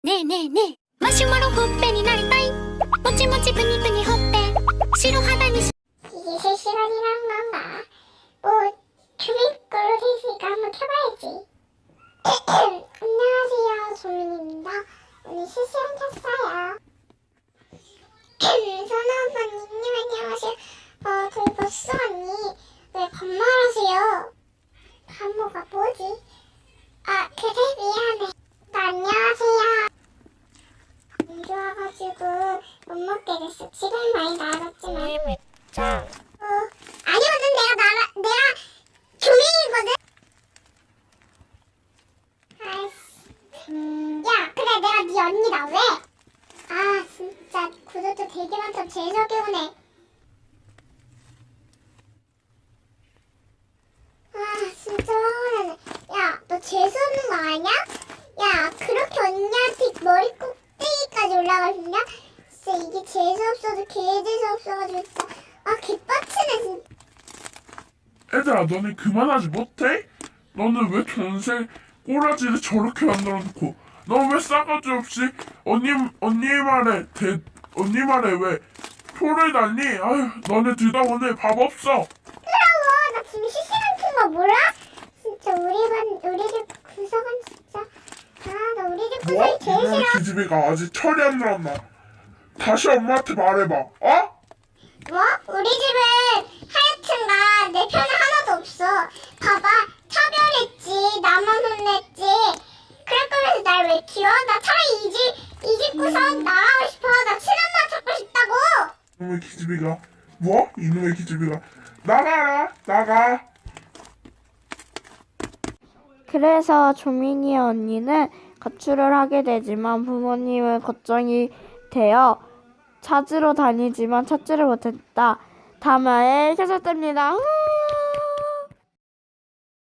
ねえねえねえマシュマロほっぺになりたいもちもちぷにぷにほっぺ白肌にし이게 실시간이란 건가? 뭐 주민 걸로 되니까 한번 켜봐야지. 안녕하세요, 조민입니다. 오늘 실시간 켰어요. 선우오빠님 안녕하세요. 저희 버스 언니 왜 반말하세요? 반모가 뭐지? 아 그래 미안해. 안녕하세요. 안 좋아가지고 못 먹게 됐어. 지금 많이 나아졌지만. 아니거든. 내가 조민이거든. 아이씨. 야 그래 내가 네 언니다. 왜? 아 진짜 구독자 되게 많다. 재석이 오네. 아 진짜 화나네. 야 너 재수없는 거 아냐? 야 그렇게 언니한테 머리 꼭대기까지 올라갈 수 있냐? 진짜 이게 재수없어도 개재수없어가지고 진짜 아 개빡치네 진짜. 얘들아, 너네 그만하지 못해? 너는 왜 전생 꼬라지를 저렇게 만들어놓고 너 왜 싸가지 없이 언니 말에 왜 표를 달니? 아휴, 너네 둘 다 오늘 밥 없어. 그러고 나 지금 실시간 킨 거 몰라? 진짜 우리 집 구석은 진짜 아 나 우리 집 뭐? 구석이 제일 이놈의 싫어. 기집애가 아직 철이 안 들었나? 다시 엄마한테 말해봐, 어? 뭐? 우리 집은 하여튼가 내 편은 하나도 없어. 봐봐 차별했지 나만 혼냈지. 그럴 거면서 날 왜 키워? 나 차라리 이 집 구석 나가고 싶어. 나 친엄마 찾고 싶다고. 이놈의 기집애가 뭐? 이놈의 기집애가 나가라, 나가. 그래서 조민이 언니는 가출을 하게 되지만 부모님은 걱정이 되어 찾으러 다니지만 찾지를 못했다. 다음화에 계속됩니다.